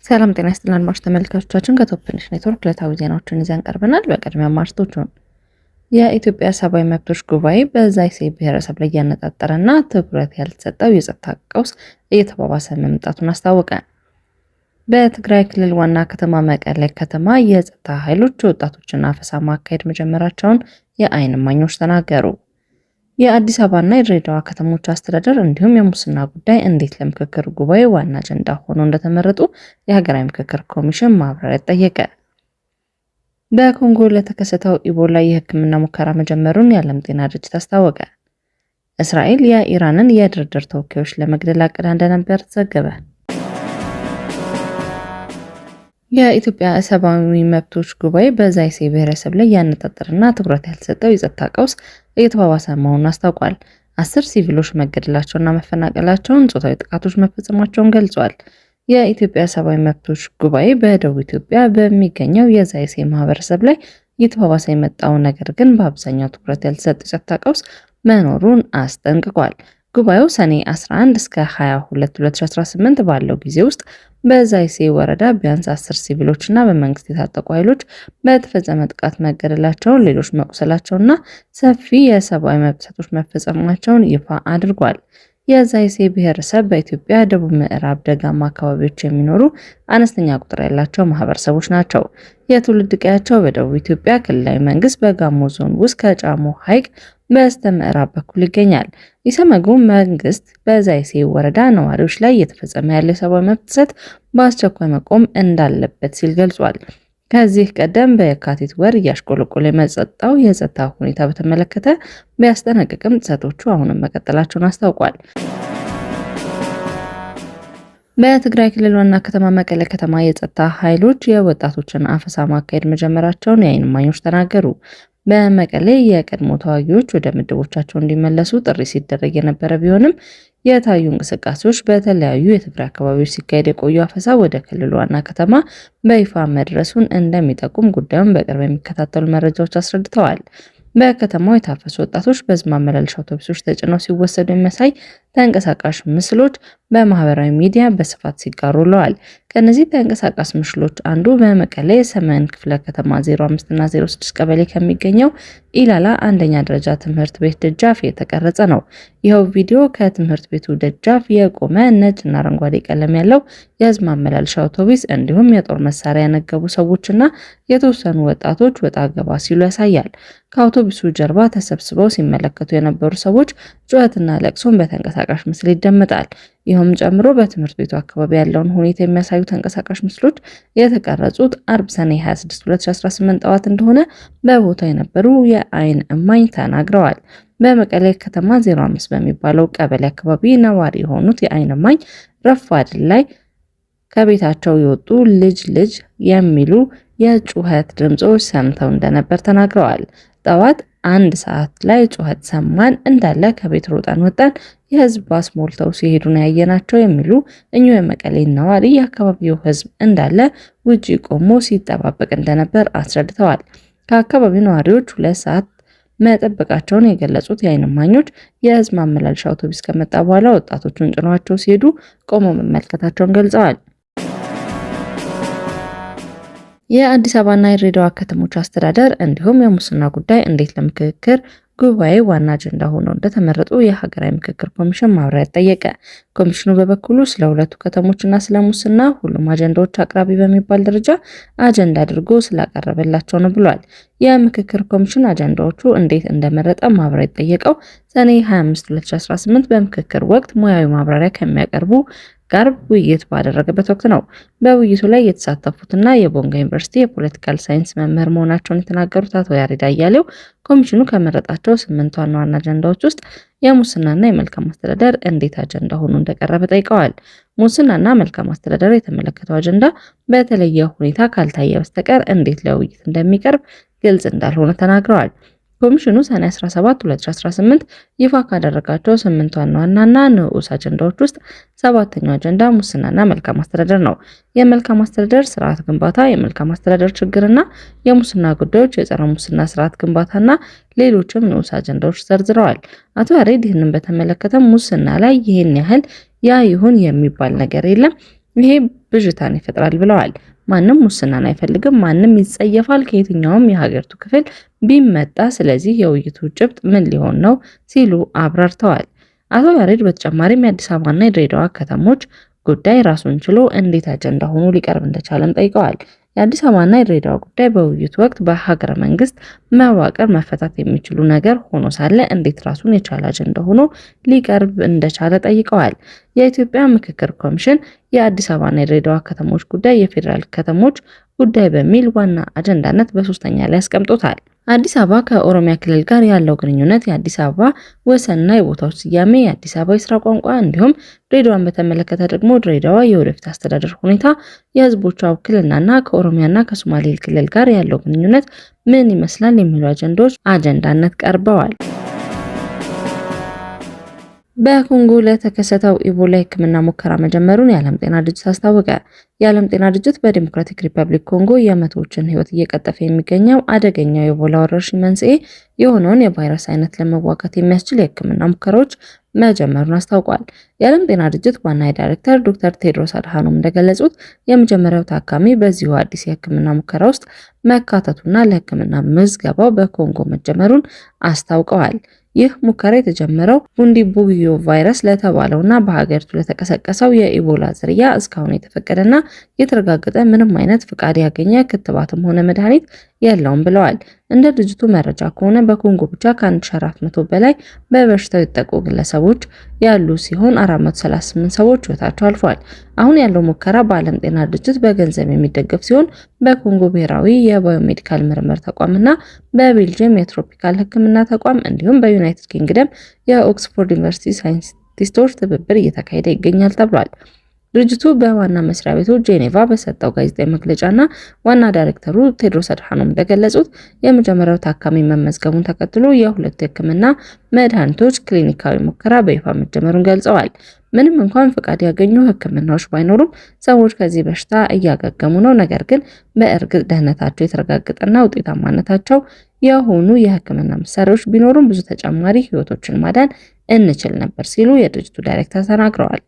ሰላም ጤና ይስጥልን አድማጭ ተመልካቾቻችን ከቶፕ ትንሽ ኔትወርክ ዕለታዊ ዜናዎችን ይዘን ቀርበናል። በቅድሚያ አርዕስቶቹን። የኢትዮጵያ ሰብአዊ መብቶች ጉባኤ በዛይሴ ብሔረሰብ ላይ ያነጣጠረና ትኩረት ያልተሰጠው የጸጥታ ቀውስ እየተባባሰ መምጣቱን አስታወቀ። በትግራይ ክልል ዋና ከተማ መቀሌ ከተማ የጸጥታ ኃይሎች ወጣቶችን አፈሳ ማካሄድ መጀመራቸውን የዓይን እማኞች ተናገሩ። የአዲስ አበባና የድሬዳዋ ከተሞች አስተዳደር እንዲሁም የሙስና ጉዳይ እንዴት ለምክክር ጉባኤ ዋና አጀንዳ ሆኖ እንደተመረጡ የሀገራዊ ምክክር ኮሚሽን ማብራሪያ ጠየቀ። በኮንጎ ለተከሰተው ኢቦላ የሕክምና ሙከራ መጀመሩን የዓለም ጤና ድርጅት አስታወቀ። እስራኤል የኢራንን የድርድር ተወካዮች ለመግደል አቅዳ እንደነበር ተዘገበ። የኢትዮጵያ ሰብአዊ መብቶች ጉባኤ በዛይሴ ብሔረሰብ ላይ ያነጣጠረና ትኩረት ያልተሰጠው የጸጥታ ቀውስ እየተባባሰ መሆኑን አስታውቋል። 10 ሲቪሎች መገደላቸውና መፈናቀላቸውን፣ ጾታዊ ጥቃቶች መፈጸማቸውን ገልጿል። የኢትዮጵያ ሰብአዊ መብቶች ጉባኤ በደቡብ ኢትዮጵያ በሚገኘው የዛይሴ ማህበረሰብ ላይ እየተባባሰ የመጣው ነገር ግን በአብዛኛው ትኩረት ያልተሰጠው የጸጥታ ቀውስ መኖሩን አስጠንቅቋል። ጉባኤው ሰኔ 11 እስከ 22 2018 ባለው ጊዜ ውስጥ በዛይሴ ወረዳ ቢያንስ 10 ሲቪሎችና በመንግስት የታጠቁ ኃይሎች በተፈጸመ ጥቃት መገደላቸውን፣ ሌሎች መቁሰላቸውና ሰፊ የሰብአዊ መብት ጥሰቶች መፈጸማቸውን ይፋ አድርጓል። የዛይሴ ብሔረሰብ በኢትዮጵያ ደቡብ ምዕራብ ደጋማ አካባቢዎች የሚኖሩ አነስተኛ ቁጥር ያላቸው ማህበረሰቦች ናቸው። የትውልድ ቀያቸው በደቡብ ኢትዮጵያ ክልላዊ መንግስት በጋሞ ዞን ውስጥ ከጫሞ ሐይቅ በስተ ምዕራብ በኩል ይገኛል። ኢሰመጉ መንግስት በዛይሴ ወረዳ ነዋሪዎች ላይ እየተፈጸመ ያለው የሰብአዊ መብት ጥሰት በአስቸኳይ መቆም እንዳለበት ሲል ገልጿል። ከዚህ ቀደም በየካቲት ወር እያሽቆለቆለ የመጣው የጸጥታ ሁኔታ በተመለከተ ቢያስጠነቅቅም ጥሰቶቹ አሁንም መቀጠላቸውን አስታውቋል። በትግራይ ክልል ዋና ከተማ መቀሌ ከተማ የጸጥታ ኃይሎች የወጣቶችን አፈሳ ማካሄድ መጀመራቸውን የዓይን እማኞች ተናገሩ። በመቀሌ የቀድሞ ተዋጊዎች ወደ ምድቦቻቸው እንዲመለሱ ጥሪ ሲደረግ የነበረ ቢሆንም የታዩ እንቅስቃሴዎች በተለያዩ የትግራይ አካባቢዎች ሲካሄድ የቆዩ አፈሳ ወደ ክልሉ ዋና ከተማ በይፋ መድረሱን እንደሚጠቁም ጉዳዩን በቅርብ የሚከታተሉ መረጃዎች አስረድተዋል። በከተማው የታፈሱ ወጣቶች በሕዝብ ማመላለሻ አውቶቡሶች ተጭነው ሲወሰዱ የሚያሳይ ተንቀሳቃሽ ምስሎች በማህበራዊ ሚዲያ በስፋት ሲጋሩ ውለዋል። ከነዚህ ተንቀሳቃሽ ምስሎች አንዱ በመቀሌ ሰሜን ክፍለ ከተማ 05 እና 06 ቀበሌ ከሚገኘው ኢላላ አንደኛ ደረጃ ትምህርት ቤት ደጃፍ የተቀረጸ ነው። ይኸው ቪዲዮ ከትምህርት ቤቱ ደጃፍ የቆመ ነጭና አረንጓዴ ቀለም ያለው የሕዝብ ማመላለሻ አውቶቡስ እንዲሁም የጦር መሳሪያ ያነገቡ ሰዎችና የተወሰኑ ወጣቶች ወጣ ገባ ሲሉ ያሳያል። ከአውቶቡሱ ጀርባ ተሰብስበው ሲመለከቱ የነበሩ ሰዎች ጩኸትና ለቅሶን በተንቀሳቃሽ ምስል ይደመጣል። ይህም ጨምሮ በትምህርት ቤቱ አካባቢ ያለውን ሁኔታ የሚያሳዩ ተንቀሳቃሽ ምስሎች የተቀረጹት አርብ ሰኔ 26 2018 ጠዋት እንደሆነ በቦታው የነበሩ የዓይን እማኝ ተናግረዋል። በመቀሌ ከተማ 05 በሚባለው ቀበሌ አካባቢ ነዋሪ የሆኑት የዓይን እማኝ ረፋድ ላይ ከቤታቸው የወጡ ልጅ የሚሉ የጩኸት ድምጾች ሰምተው እንደነበር ተናግረዋል። ጠዋት 1 ሰዓት ላይ ጩኸት ሰማን፣ እንዳለ ከቤት ሮጠን ወጣን፣ የህዝብ ባስ ሞልተው ሲሄዱ ነው ያየናቸው የሚሉ እኚሁ የመቀሌ ነዋሪ የአካባቢው ህዝብ እንዳለ ውጪ ቆሞ ሲጠባበቅ እንደነበር አስረድተዋል። ከአካባቢው ነዋሪዎች 2 ሰዓት መጠበቃቸውን የገለጹት የዓይን እማኞች የህዝብ ማመላለሻ አውቶቡስ ከመጣ በኋላ ወጣቶቹን ጭኗቸው ሲሄዱ ቆመው መመልከታቸውን ገልጸዋል። የአዲስ አበባና የድሬዳዋ ከተሞች አስተዳደር እንዲሁም የሙስና ጉዳይ እንዴት ለምክክር ጉባኤ ዋና አጀንዳ ሆኖ እንደተመረጡ የሀገራዊ ምክክር ኮሚሽን ማብራሪያ ጠየቀ። ኮሚሽኑ በበኩሉ ስለ ሁለቱ ከተሞችና ስለ ሙስና ሁሉም አጀንዳዎች አቅራቢ በሚባል ደረጃ አጀንዳ አድርጎ ስላቀረበላቸው ነው ብሏል። የምክክር ኮሚሽን አጀንዳዎቹ እንዴት እንደመረጠ ማብራሪያ ጠየቀው ሰኔ 25 2018 በምክክር ወቅት ሙያዊ ማብራሪያ ከሚያቀርቡ ጋር ውይይት ባደረገበት ወቅት ነው። በውይይቱ ላይ የተሳተፉትና የቦንጋ ዩኒቨርሲቲ የፖለቲካል ሳይንስ መምህር መሆናቸውን የተናገሩት አቶ ያሬድ አያሌው ኮሚሽኑ ከመረጣቸው 8 ዋና ዋና አጀንዳዎች ውስጥ የሙስናና የመልካም አስተዳደር እንዴት አጀንዳ ሆኖ እንደቀረበ ጠይቀዋል። ሙስናና መልካም አስተዳደር የተመለከተው አጀንዳ በተለየ ሁኔታ ካልታየ በስተቀር እንዴት ለውይይት እንደሚቀርብ ግልጽ እንዳልሆነ ተናግረዋል። ኮሚሽኑ ሰኔ 17 2018 ይፋ ካደረጋቸው 8 ዋና ዋናና ንዑስ አጀንዳዎች ውስጥ 7ኛው አጀንዳ ሙስናና መልካም አስተዳደር ነው። የመልካም አስተዳደር ስርዓት ግንባታ፣ የመልካም አስተዳደር ችግርና የሙስና ጉዳዮች፣ የጸረ ሙስና ስርዓት ግንባታና ሌሎችም ንዑስ አጀንዳዎች ዘርዝረዋል። አቶ ያሬድ ይህንን በተመለከተ ሙስና ላይ ይህን ያህል ያ ይሁን የሚባል ነገር የለም፣ ይሄ ብዥታን ይፈጥራል ብለዋል። ማንም ሙስናን አይፈልግም፣ ማንም ይጸየፋል ከየትኛውም የሀገሪቱ ክፍል ቢመጣ። ስለዚህ የውይይቱ ጭብጥ ምን ሊሆን ነው ሲሉ አብራርተዋል። አቶ ያሬድ በተጨማሪም የአዲስ አበባና የድሬዳዋ ከተሞች ጉዳይ ራሱን ችሎ እንዴት አጀንዳ ሆኖ ሊቀርብ እንደቻለም ጠይቀዋል። የአዲስ አበባና የድሬዳዋ ጉዳይ በውይይቱ ወቅት በሀገረ መንግስት መዋቅር መፈታት የሚችሉ ነገር ሆኖ ሳለ እንዴት ራሱን የቻለ አጀንዳ ሆኖ ሊቀርብ እንደቻለ ጠይቀዋል። የኢትዮጵያ ምክክር ኮሚሽን የአዲስ አበባና የድሬዳዋ ከተሞች ጉዳይ የፌዴራል ከተሞች ጉዳይ በሚል ዋና አጀንዳነት በሶስተኛ ላይ አስቀምጦታል። አዲስ አበባ ከኦሮሚያ ክልል ጋር ያለው ግንኙነት፣ የአዲስ አበባ ወሰንና የቦታዎች ስያሜ፣ የአዲስ አበባ የስራ ቋንቋ እንዲሁም ድሬዳዋን በተመለከተ ደግሞ ድሬዳዋ የወደፊት አስተዳደር ሁኔታ፣ የህዝቦቿ ውክልናና ከኦሮሚያና ከሶማሌ ክልል ጋር ያለው ግንኙነት ምን ይመስላል የሚሉ አጀንዳዎች አጀንዳነት ቀርበዋል። በኮንጎ ለተከሰተው ኢቦላ ሕክምና ሙከራ መጀመሩን የዓለም ጤና ድርጅት አስታወቀ። የዓለም ጤና ድርጅት በዲሞክራቲክ ሪፐብሊክ ኮንጎ የመቶዎችን ሕይወት እየቀጠፈ የሚገኘው አደገኛው የኢቦላ ወረርሽኝ መንስኤ የሆነውን የቫይረስ አይነት ለመዋጋት የሚያስችል የሕክምና ሙከራዎች መጀመሩን አስታውቋል። የዓለም ጤና ድርጅት ዋና ዳይሬክተር ዶክተር ቴድሮስ አድሃኖም እንደገለጹት የመጀመሪያው ታካሚ በዚሁ አዲስ የሕክምና ሙከራ ውስጥ መካተቱና ለሕክምና ምዝገባው በኮንጎ መጀመሩን አስታውቀዋል። ይህ ሙከራ የተጀመረው ቡንዲቡግዮ ቫይረስ ለተባለውና በሀገሪቱ ለተቀሰቀሰው የኢቦላ ዝርያ እስካሁን የተፈቀደና የተረጋገጠ ምንም አይነት ፍቃድ ያገኘ ክትባትም ሆነ መድኃኒት የለውም ብለዋል። እንደ ድርጅቱ መረጃ ከሆነ በኮንጎ ብቻ ከ1400 በላይ በበሽታው የተጠቁ ግለሰቦች ያሉ ሲሆን 438 ሰዎች ሕይወታቸው አልፏል። አሁን ያለው ሙከራ በዓለም ጤና ድርጅት በገንዘብ የሚደገፍ ሲሆን በኮንጎ ብሔራዊ የባዮሜዲካል ምርምር ተቋምና በቤልጅየም የትሮፒካል ሕክምና ተቋም እንዲሁም በዩናይትድ ኪንግደም የኦክስፎርድ ዩኒቨርሲቲ ሳይንቲስቶች ትብብር እየተካሄደ ይገኛል ተብሏል። ድርጅቱ በዋና መስሪያ ቤቱ ጄኔቫ በሰጠው ጋዜጣዊ መግለጫና ዋና ዳይሬክተሩ ቴድሮስ አድሃኖም እንደገለጹት የመጀመሪያው ታካሚ መመዝገቡን ተከትሎ የሁለቱ የሕክምና መድኃኒቶች ክሊኒካዊ ሙከራ በይፋ መጀመሩን ገልጸዋል። ምንም እንኳን ፍቃድ ያገኙ ሕክምናዎች ባይኖሩም ሰዎች ከዚህ በሽታ እያገገሙ ነው። ነገር ግን በእርግጥ ደህንነታቸው የተረጋገጠና ውጤታማነታቸው የሆኑ የሕክምና መሳሪያዎች ቢኖሩም ብዙ ተጨማሪ ሕይወቶችን ማዳን እንችል ነበር ሲሉ የድርጅቱ ዳይሬክተር ተናግረዋል።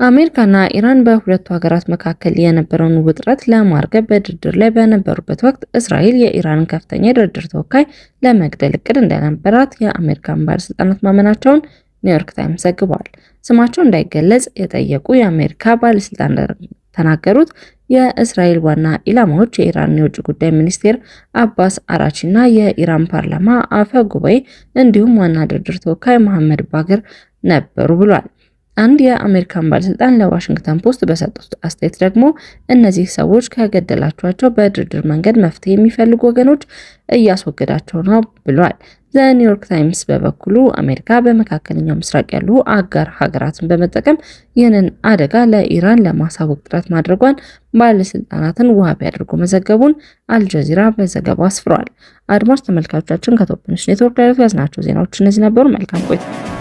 አሜሪካና ኢራን በሁለቱ ሀገራት መካከል የነበረውን ውጥረት ለማርገብ በድርድር ላይ በነበሩበት ወቅት እስራኤል የኢራንን ከፍተኛ የድርድር ተወካይ ለመግደል እቅድ እንደነበራት የአሜሪካን ባለስልጣናት ማመናቸውን ኒውዮርክ ታይምስ ዘግቧል። ስማቸው እንዳይገለጽ የጠየቁ የአሜሪካ ባለስልጣናት ተናገሩት የእስራኤል ዋና ኢላማዎች የኢራን የውጭ ጉዳይ ሚኒስቴር አባስ አራቺና የኢራን ፓርላማ አፈ ጉባኤ እንዲሁም ዋና ድርድር ተወካይ መሐመድ ባግር ነበሩ ብሏል። አንድ የአሜሪካን ባለስልጣን ለዋሽንግተን ፖስት በሰጡት አስተያየት ደግሞ እነዚህ ሰዎች ከገደላቸዋቸው በድርድር መንገድ መፍትሄ የሚፈልጉ ወገኖች እያስወገዳቸው ነው ብሏል። ዘኒውዮርክ ታይምስ በበኩሉ አሜሪካ በመካከለኛው ምስራቅ ያሉ አጋር ሀገራትን በመጠቀም ይህንን አደጋ ለኢራን ለማሳወቅ ጥረት ማድረጓን ባለስልጣናትን ዋቢ አድርጎ መዘገቡን አልጀዚራ በዘገባው አስፍሯል። አድማጭ ተመልካቾቻችን ከቶፕ ኒውስ ኔትወርክ ላይ ያዝናቸው ዜናዎች እነዚህ ነበሩ። መልካም ቆይታ።